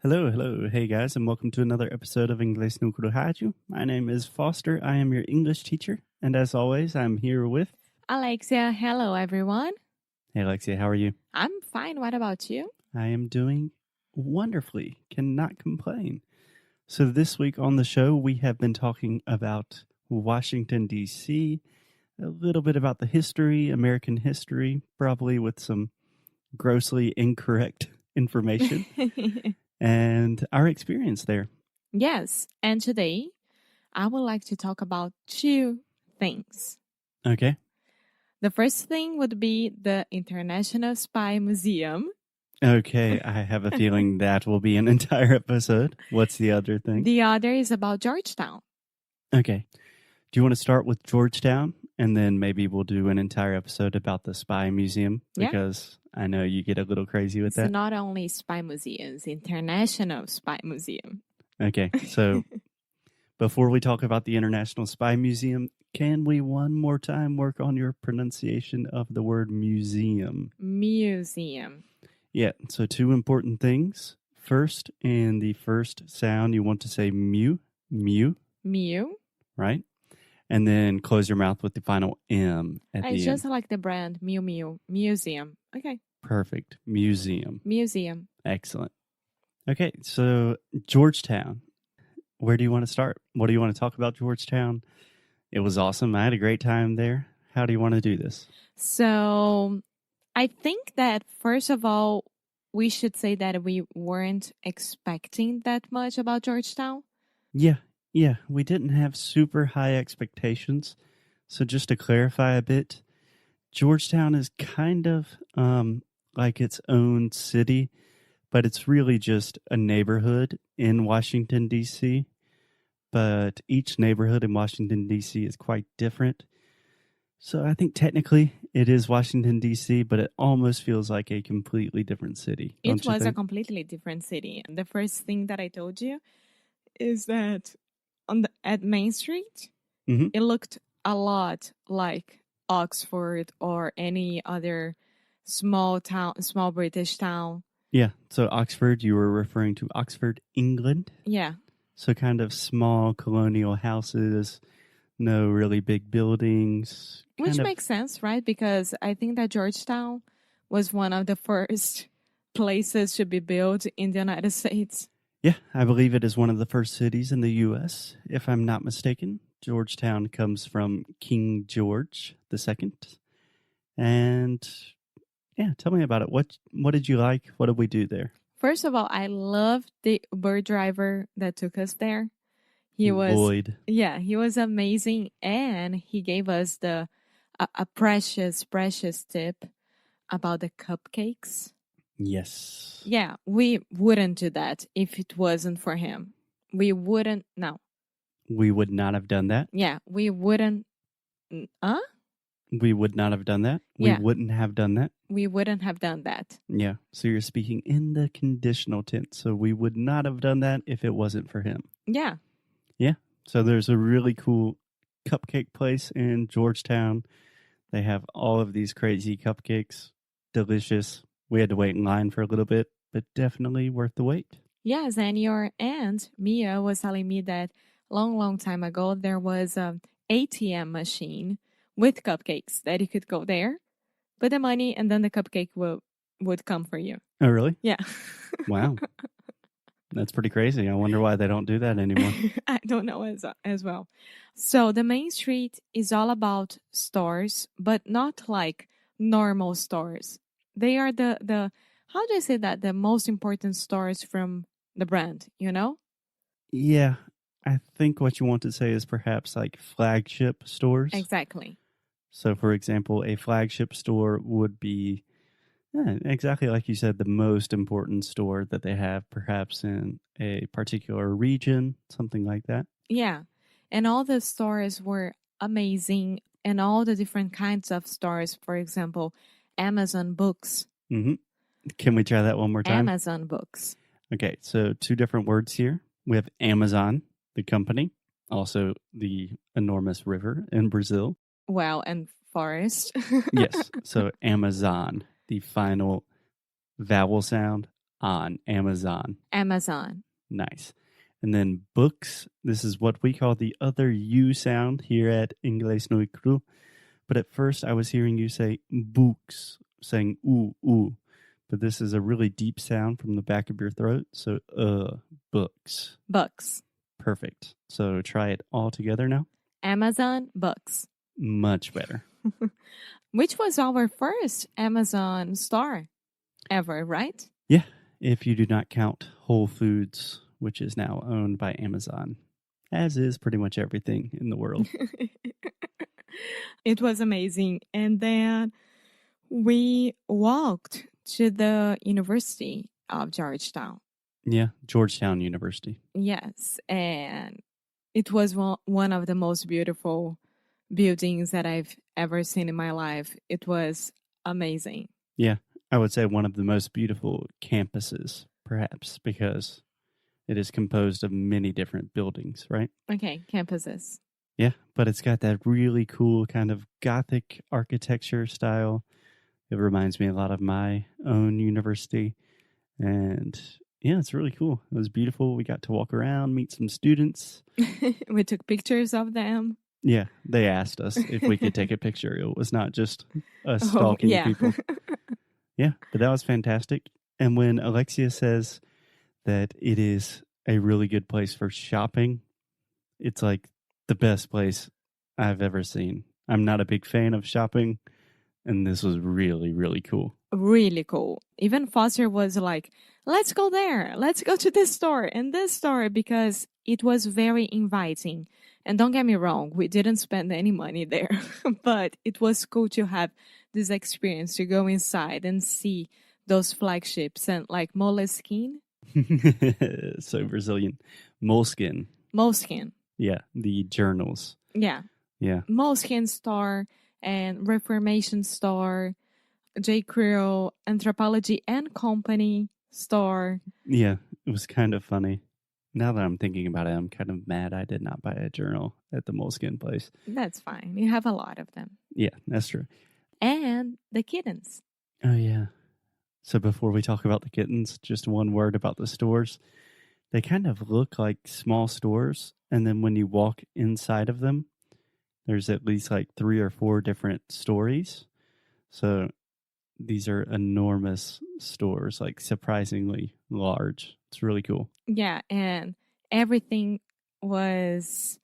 Hello, hello. Hey guys, and welcome to another episode of Inglês no Rádio. My name is Foster. I am your English teacher, and as always, I'm here with Alexia, hello everyone. Hey Alexia, how are you? I'm fine. What about you? I am doing wonderfully. Cannot complain. So this week on the show, we have been talking about Washington, D.C., a little bit about the history, American history, probably with some grossly incorrect information, and our experience there. Yes, and today I would like to talk about two things. Okay. The first thing would be the International Spy Museum. Okay, I have a feeling that will be an entire episode. What's the other thing? The other is about Georgetown. Okay. Do you want to start with Georgetown? And then maybe we'll do an entire episode about the Spy Museum Yeah. because I know you get a little crazy with It's that. not only spy museums, International Spy Museum. Okay, so before we talk about the International Spy Museum, can we one more time work on your pronunciation of the word museum? Museum. Yeah, so two important things. First, in the first sound, you want to say mu, right? And then close your mouth with the final M at I the just end. like the brand Miu Miu. Museum. Okay. Perfect. Museum. Museum. Excellent. Okay, so Georgetown. Where do you want to start? What do you want to talk about Georgetown? It was awesome. I had a great time there. How do you want to do this? So I think that first of all, we should say that we weren't expecting that much about Georgetown. Yeah, we didn't have super high expectations. So just to clarify a bit, Georgetown is kind of like its own city, but it's really just a neighborhood in Washington, D.C. But each neighborhood in Washington, D.C. is quite different. So I think technically it is Washington, D.C., but it almost feels like a completely different city. It was a completely different city. The first thing that I told you is that at Main Street, it looked a lot like Oxford or any other small British town. Yeah, so Oxford, you were referring to Oxford, England? Yeah. So kind of small colonial houses, no really big buildings. Which makes sense, right? Because I think that Georgetown was one of the first places to be built in the United States. Yeah, I believe it is one of the first cities in the U.S., if I'm not mistaken. Georgetown comes from King George II. And yeah, tell me about it. What did you like? What did we do there? First of all, I loved the Uber driver that took us there. He was Lloyd. Yeah, he was amazing, and he gave us a precious tip about the cupcakes. Yes. Yeah, we wouldn't do that if it wasn't for him. We wouldn't. No. We would not have done that. Yeah, we wouldn't. We would not have done that. Yeah. We wouldn't have done that. We wouldn't have done that. Yeah. So you're speaking in the conditional tense. So we would not have done that if it wasn't for him. Yeah. Yeah. So there's a really cool cupcake place in Georgetown. They have all of these crazy cupcakes. Delicious. We had to wait in line for a little bit, but definitely worth the wait. Yes, and your aunt, Mia, was telling me that long time ago there was an ATM machine with cupcakes that you could go there, put the money, and then the cupcake would come for you. Oh, really? Yeah. Wow. That's pretty crazy. I wonder why they don't do that anymore. I don't know as well. So the Main Street is all about stores, but not like normal stores. They are the how do I say that? The most important stores from the brand, you know? Yeah. I think what you want to say is perhaps like flagship stores. Exactly. So, for example, a flagship store would be exactly like you said, the most important store that they have, perhaps in a particular region, something like that. Yeah. And all the stores were amazing, and all the different kinds of stores, for example, Amazon Books. Mm-hmm. Can we try that one more time? Amazon Books. Okay, so two different words here. We have Amazon, the company, also the enormous river in Brazil. Well, and forest. Yes, so Amazon, the final vowel sound, on Amazon. Amazon. Nice. And then books, this is what we call the other U sound here at Inglês no Cru. But at first I was hearing you say books, saying ooh. But this is a really deep sound from the back of your throat. So, books. Books. Perfect. So try it all together now. Amazon books. Much better. Which was our first Amazon store ever, right? Yeah, if you do not count Whole Foods, which is now owned by Amazon, as is pretty much everything in the world. It was amazing. And then we walked to the University of Georgetown. Yeah, Georgetown University. Yes, and it was one of the most beautiful buildings that I've ever seen in my life. It was amazing. Yeah, I would say one of the most beautiful campuses, perhaps, because it is composed of many different buildings, right? Okay, campuses. Yeah, but it's got that really cool kind of Gothic architecture style. It reminds me a lot of my own university. And yeah, it's really cool. It was beautiful. We got to walk around, meet some students. We took pictures of them. Yeah, they asked us if we could take a picture. It was not just us stalking people. Yeah, but that was fantastic. And when Alexia says that it is a really good place for shopping, it's like the best place I've ever seen. I'm not a big fan of shopping, and this was really, really cool. Really cool. Even Foster was like, let's go there. Let's go to this store and this store, because it was very inviting. And don't get me wrong, we didn't spend any money there, but it was cool to have this experience, to go inside and see those flagships and like Moleskine. So Brazilian. Moleskine. Moleskine. Yeah, the journals. Yeah. Yeah. Moleskine store and Reformation store, J. Crew, Anthropology and Company store. Yeah, it was kind of funny. Now that I'm thinking about it, I'm kind of mad I did not buy a journal at the Moleskine place. That's fine. You have a lot of them. Yeah, that's true. And the kittens. Oh, yeah. So before we talk about the kittens, just one word about the stores. They kind of look like small stores. And then when you walk inside of them, there's at least like 3 or 4 different stories. So these are enormous stores, like surprisingly large. It's really cool. Yeah, and everything was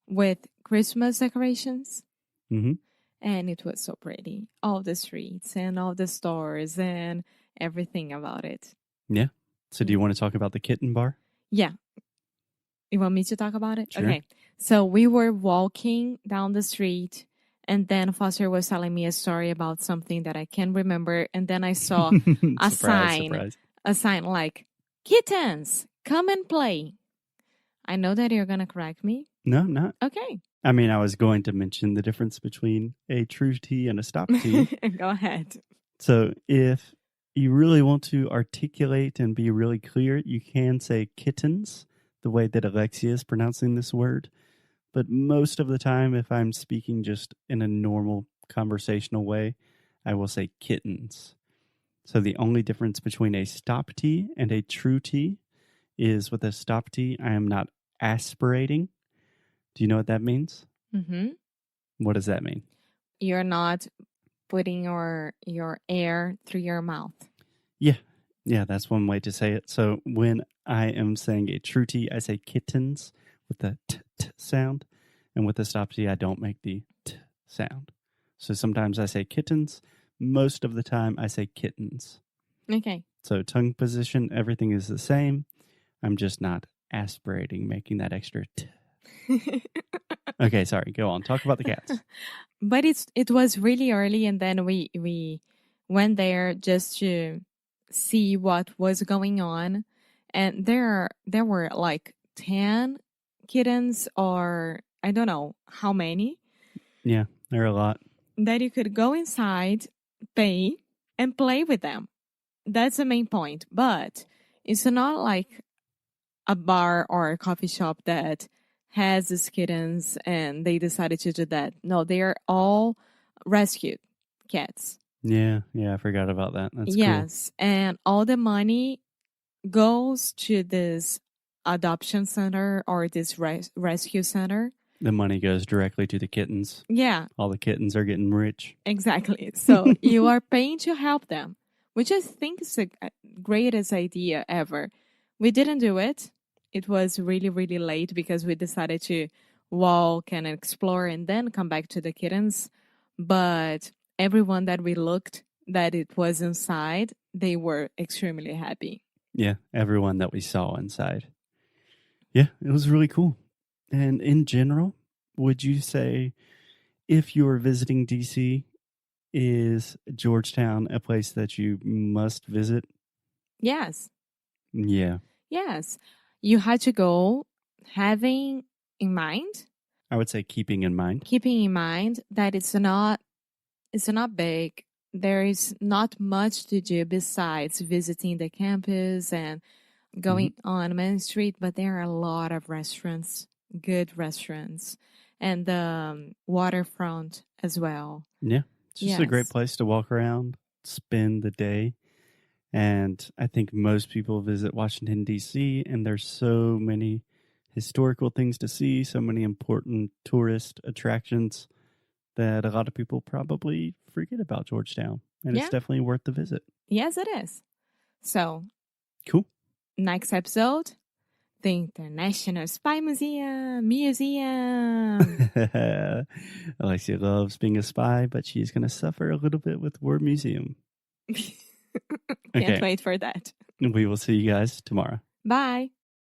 with Christmas decorations. Mm-hmm. And it was so pretty. All the streets and all the stores and everything about it. Yeah. So do you want to talk about the kitten bar? Yeah. You want me to talk about it? Sure. Okay. So we were walking down the street, and then Foster was telling me a story about something that I can't remember. And then I saw a sign like, kittens, come and play. I know that you're going to correct me. No, not. Okay. I mean, I was going to mention the difference between a true T and a stop T. Go ahead. So if you really want to articulate and be really clear, you can say kittens, the way that Alexia is pronouncing this word. But most of the time, if I'm speaking just in a normal conversational way, I will say kittens. So the only difference between a stop T and a true T is with a stop T, I am not aspirating. Do you know what that means? Mm-hmm. What does that mean? You're not putting your air through your mouth. Yeah, that's one way to say it. So when I am saying a true T, I say kittens with the t sound. And with the stop T, I don't make the t sound. So sometimes I say kittens. Most of the time, I say kittens. Okay. So tongue position, everything is the same. I'm just not aspirating, making that extra t. Okay, sorry. Go on. Talk about the cats. But it was really early, and then we went there just to see what was going on. And there were like 10 kittens, or I don't know how many. Yeah, there are a lot. That you could go inside, pay, and play with them. That's the main point. But it's not like a bar or a coffee shop that has these kittens and they decided to do that. No, they are all rescued cats. Yeah, I forgot about that. That's yes, cool. And all the money goes to this adoption center or this rescue center. The money goes directly to the kittens. Yeah. All the kittens are getting rich. Exactly. So you are paying to help them, which I think is the greatest idea ever. We didn't do it. It was really, really late because we decided to walk and explore and then come back to the kittens. But everyone that we looked that it was inside, they were extremely happy. Yeah, everyone that we saw inside. Yeah, it was really cool. And in general, would you say if you were visiting DC, is Georgetown a place that you must visit? Yes. Yeah. Yes. You had to go having in mind. I would say keeping in mind. Keeping in mind that it's not big. There is not much to do besides visiting the campus and going on Main Street, but there are a lot of restaurants, good restaurants, and the waterfront as well. Yeah. It's just a great place to walk around, spend the day. And I think most people visit Washington, D.C., and there's so many historical things to see, so many important tourist attractions that a lot of people probably forget about Georgetown. And it's definitely worth the visit. Yes, it is. So, cool. Next episode, the International Spy Museum. Alexia loves being a spy, but she's going to suffer a little bit with word museum. Can't wait for that. We will see you guys tomorrow. Bye.